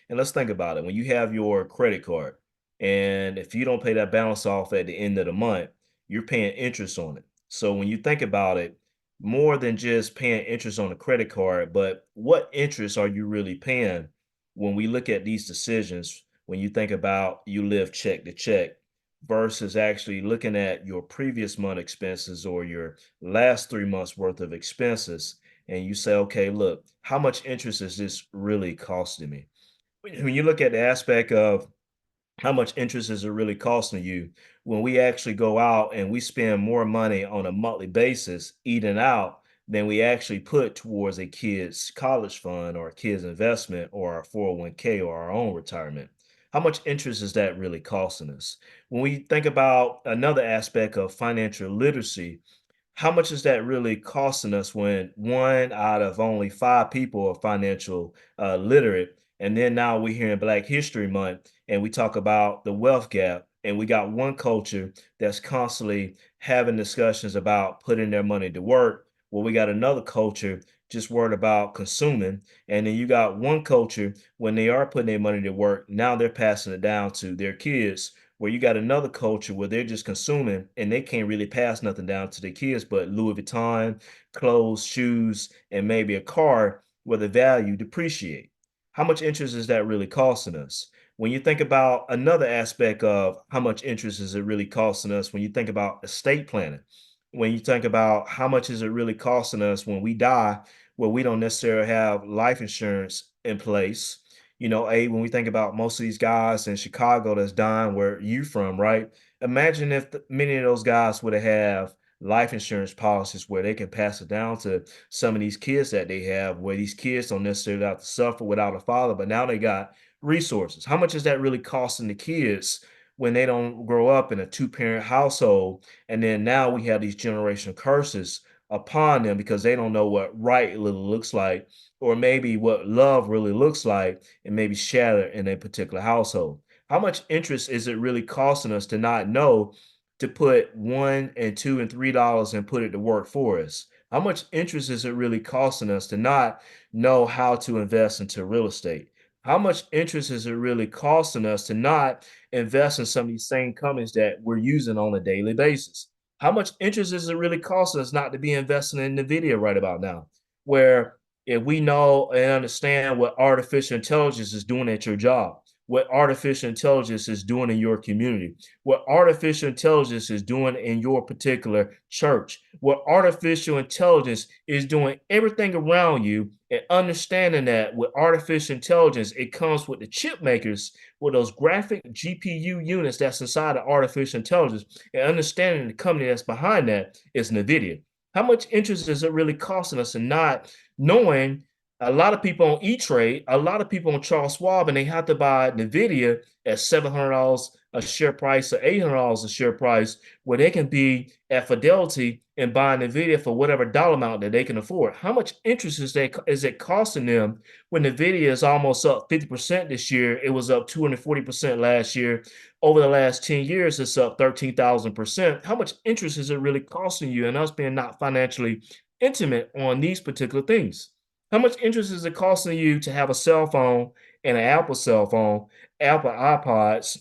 And let's think about it. When you have your credit card, and if you don't pay that balance off at the end of the month, you're paying interest on it. So when you think about it, more than just paying interest on a credit card, but what interest are you really paying when we look at these decisions? When you think about you live check to check versus actually looking at your previous month expenses or your last 3 months worth of expenses, and you say, okay, look, how much interest is this really costing me? When you look at the aspect of how much interest is it really costing you, when we actually go out and we spend more money on a monthly basis eating out than we actually put towards a kid's college fund or a kid's investment or our 401k or our own retirement. How much interest is that really costing us? When we think about another aspect of financial literacy, how much is that really costing us when one out of only five people are financial literate? And then now we're here in Black History Month and we talk about the wealth gap. And we got one culture that's constantly having discussions about putting their money to work. Well, we got another culture just worried about consuming. And then you got one culture when they are putting their money to work, now they're passing it down to their kids, where you got another culture where they're just consuming and they can't really pass nothing down to their kids but Louis Vuitton, clothes, shoes, and maybe a car where the value depreciate. How much interest is that really costing us? When you think about another aspect of how much interest is it really costing us, when you think about estate planning, when you think about how much is it really costing us when we die, where we don't necessarily have life insurance in place. When we think about most of these guys in Chicago that's dying where you from, right? Imagine if many of those guys would have life insurance policies where they can pass it down to some of these kids that they have, where these kids don't necessarily have to suffer without a father, but now they got resources. How much is that really costing the kids when they don't grow up in a two-parent household? And then now we have these generational curses upon them because they don't know what right really looks like, or maybe what love really looks like, and maybe shatter in a particular household. How much interest is it really costing us to not know to put $1 and $2 and $3 and put it to work for us? How much interest is it really costing us to not know how to invest into real estate? How much interest is it really costing us to not invest in some of these same companies that we're using on a daily basis? How much interest is it really costing us not to be investing in NVIDIA right about now? Where if we know and understand what artificial intelligence is doing at your job, what artificial intelligence is doing in your community, what artificial intelligence is doing in your particular church, what artificial intelligence is doing everything around you, and understanding that with artificial intelligence, it comes with the chip makers, with those graphic GPU units that's inside of artificial intelligence, and understanding the company that's behind that is NVIDIA. How much interest is it really costing us in not knowing? A lot of people on E-Trade, a lot of people on Charles Schwab, and they have to buy NVIDIA at $700 a share price or $800 a share price, where they can be at Fidelity and buying NVIDIA for whatever dollar amount that they can afford. How much interest is it costing them when NVIDIA is almost up 50% this year? It was up 240% last year. Over the last 10 years, it's up 13,000%. How much interest is it really costing you and us being not financially intimate on these particular things? How much interest is it costing you to have a cell phone and an Apple cell phone, Apple iPods,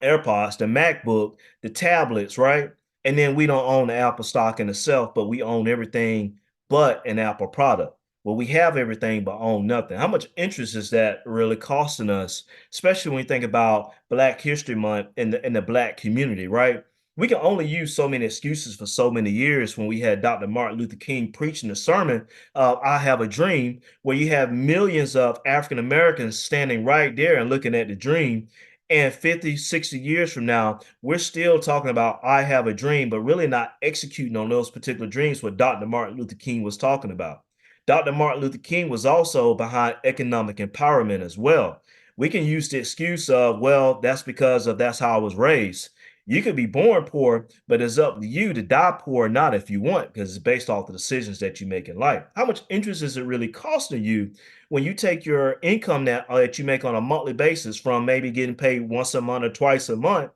AirPods, the MacBook, the tablets, right? And then we don't own the Apple stock in itself, but we own everything but an Apple product. Well, we have everything but own nothing. How much interest is that really costing us, especially when you think about Black History Month in the Black community, right? We can only use so many excuses for so many years when we had Dr. Martin Luther King preaching the sermon, I Have a Dream, where you have millions of African Americans standing right there and looking at the dream, and 50, 60 years from now, we're still talking about I have a dream, but really not executing on those particular dreams what Dr. Martin Luther King was talking about. Dr. Martin Luther King was also behind economic empowerment as well. We can use the excuse of, well, that's because of that's how I was raised. You could be born poor, but it's up to you to die poor or not if you want, because it's based off the decisions that you make in life. How much interest is it really costing you when you take your income that you make on a monthly basis from maybe getting paid once a month or twice a month?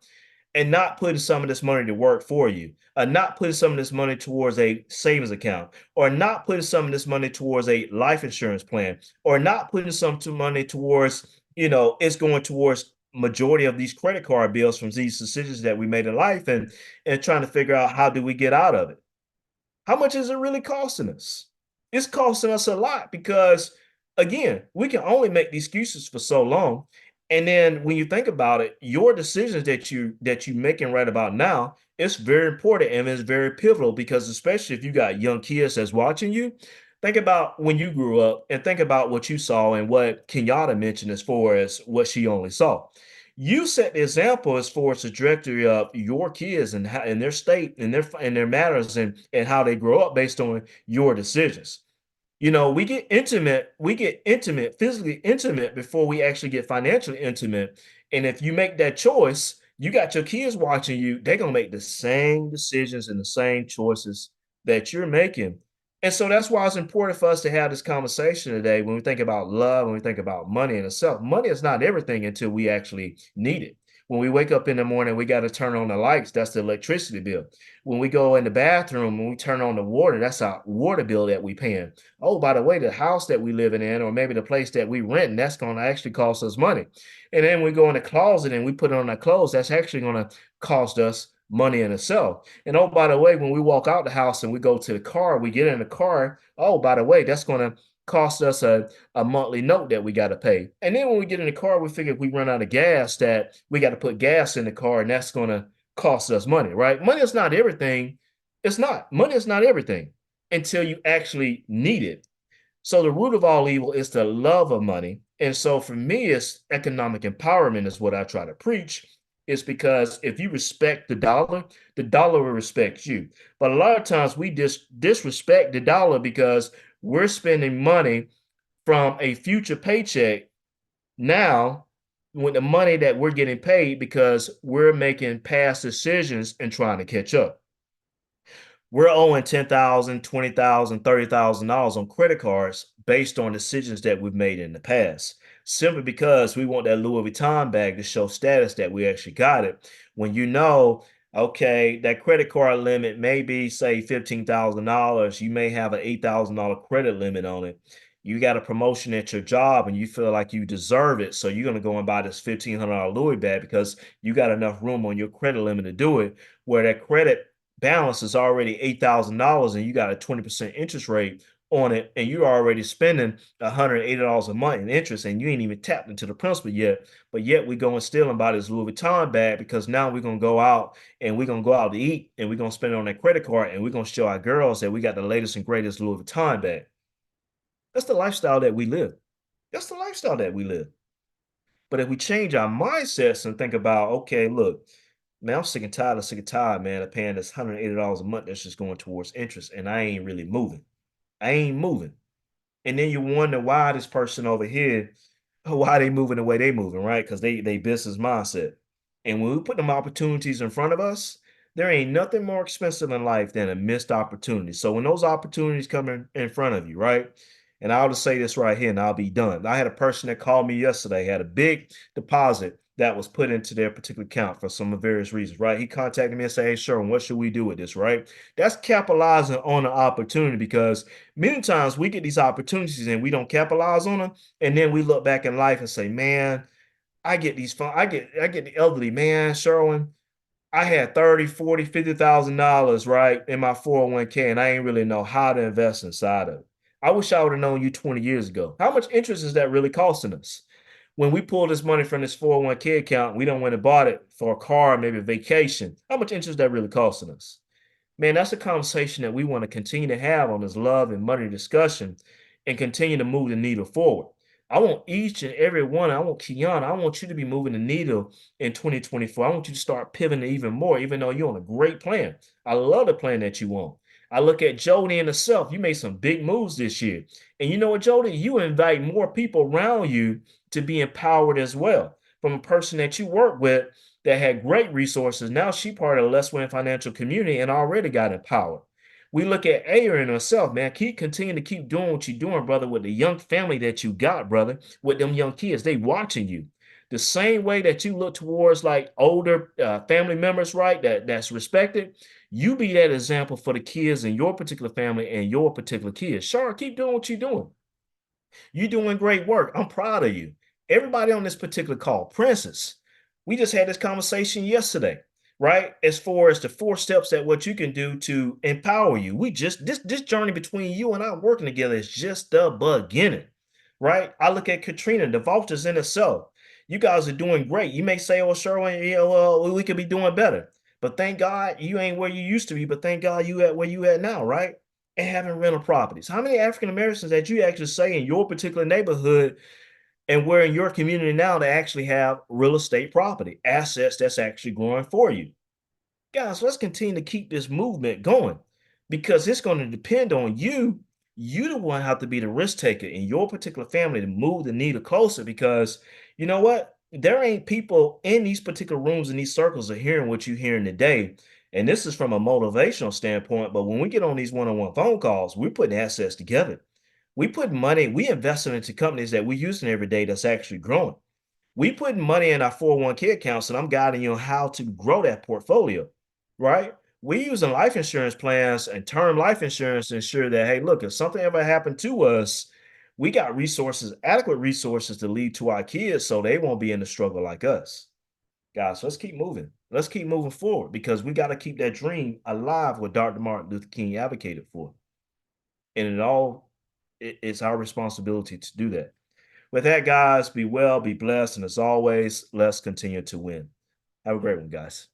and not putting some of this money to work for you, or not putting some of this money towards a savings account, or not putting some of this money towards a life insurance plan, or not putting some money towards, it's going towards majority of these credit card bills from these decisions that we made in life, and trying to figure out how do we get out of it. How much is it really costing us? It's costing us a lot because, again, we can only make the excuses for so long. And then when you think about it, your decisions that you making right about now, it's very important and it's very pivotal because especially if you got young kids that's watching you, think about when you grew up and think about what you saw and what Kenyatta mentioned as far as what she only saw. You set the example as far as the trajectory of your kids and how and their state and their matters and how they grow up based on your decisions. We get intimate, physically intimate before we actually get financially intimate. And if you make that choice, you got your kids watching you, they're gonna make the same decisions and the same choices that you're making. And so that's why it's important for us to have this conversation today when we think about love, when we think about money in itself. Money is not everything until we actually need it. When we wake up in the morning, we got to turn on the lights. That's the electricity bill. When we go in the bathroom, when we turn on the water, that's our water bill that we paying. Oh, by the way, the house that we living in, or maybe the place that we rent, that's going to actually cost us money. And then we go in the closet and we put on our clothes, that's actually going to cost us money in itself. And oh, by the way, when we walk out the house and we go to the car, we get in the car. Oh, by the way, that's going to cost us a monthly note that we got to pay. And then when we get in the car, we figure if we run out of gas, that we got to put gas in the car, and that's going to cost us money, right? Money is not everything. It's not. Money is not everything until you actually need it. So the root of all evil is the love of money. And so for me, it's economic empowerment is what I try to preach. Is because if you respect the dollar will respect you. But a lot of times we disrespect the dollar because we're spending money from a future paycheck now with the money that we're getting paid because we're making past decisions and trying to catch up. We're owing 10,000, 20,000, $30,000 on credit cards based on decisions that we've made in the past, simply because we want that Louis Vuitton bag to show status that we actually got it. When okay, that credit card limit may be, say, $15,000, you may have an $8,000 credit limit on it. You got a promotion at your job and you feel like you deserve it. So you're going to go and buy this $1,500 Louis bag because you got enough room on your credit limit to do it, where that credit balance is already $8,000 and you got a 20% interest rate on it, and you're already spending $180 a month in interest, and you ain't even tapped into the principal yet. But yet we go and steal and buy this Louis Vuitton bag because now we're gonna go out and we're gonna go out to eat and we're gonna spend it on that credit card and we're gonna show our girls that we got the latest and greatest Louis Vuitton bag. That's the lifestyle that we live. That's the lifestyle that we live. But if we change our mindsets and think about, okay, look, man, I'm sick and tired, man, of paying this $180 a month that's just going towards interest, and I ain't really moving. I ain't moving. And then you wonder why this person over here, why they moving the way they moving, right? Because they business mindset. And when we put them opportunities in front of us, there ain't nothing more expensive in life than a missed opportunity. So when those opportunities come in front of you, right? And I'll just say this right here and I'll be done. I had a person that called me yesterday, had a big deposit that was put into their particular account for some various reasons, right? He contacted me and said, "Hey, Sherwin, what should we do with this?" Right? That's capitalizing on an opportunity because many times we get these opportunities and we don't capitalize on them, and then we look back in life and say, "Man, I get these fun. I get the elderly, man, Sherwin. I had 30, 40, $50,000, right, in my 401k, and I ain't really know how to invest inside of it. I wish I would have known you 20 years ago. How much interest is that really costing us? When we pull this money from this 401k account, we don't went and bought it for a car, maybe a vacation. How much interest is that really costing us? Man, that's a conversation that we want to continue to have on this love and money discussion and continue to move the needle forward. I want each and every one, I want Kiana, I want you to be moving the needle in 2024. I want you to start pivoting even more, even though you're on a great plan. I love the plan that you want. I look at Jody and herself. You made some big moves this year. And you know what, Jody? You invite more people around you to be empowered as well. From a person that you work with that had great resources. Now she part of the Less Win financial community and already got empowered. We look at Aaron herself, man. Continue to keep doing what you're doing, brother, with the young family that you got, brother, with them young kids. They watching you. The same way that you look towards like older family members, right? That's respected. You be that example for the kids in your particular family and your particular kids. Sure, keep doing what you're doing. You're doing great work. I'm proud of you. Everybody on this particular call, Princess, we just had this conversation yesterday, right? As far as the 4 steps that what you can do to empower you. We just this journey between you and I working together is just the beginning, right? I look at Katrina, the vultures in itself. You guys are doing great. You may say, "Oh, Sherwin, yeah, well, we could be doing better." But thank God you ain't where you used to be. But thank God you at where you at now, right? And having rental properties. How many African Americans that you actually say in your particular neighborhood and where in your community now they actually have real estate property assets that's actually growing for you? Guys, let's continue to keep this movement going because it's going to depend on you. You the one have to be the risk taker in your particular family to move the needle closer because you know what? There ain't people in these particular rooms in these circles are hearing what you're hearing today. And this is from a motivational standpoint. But when we get on these one-on-one phone calls, we're putting assets together. We put money, we investing into companies that we're using every day that's actually growing. We putting money in our 401k accounts, and I'm guiding you on how to grow that portfolio, right? We using life insurance plans and term life insurance to ensure that, hey, look, if something ever happened to us, we got resources, adequate resources to lead to our kids so they won't be in the struggle like us. Guys, let's keep moving. Let's keep moving forward because we got to keep that dream alive what Dr. Martin Luther King advocated for. And it's our responsibility to do that. With that, guys, be well, be blessed, and as always, let's continue to win. Have a great one, guys.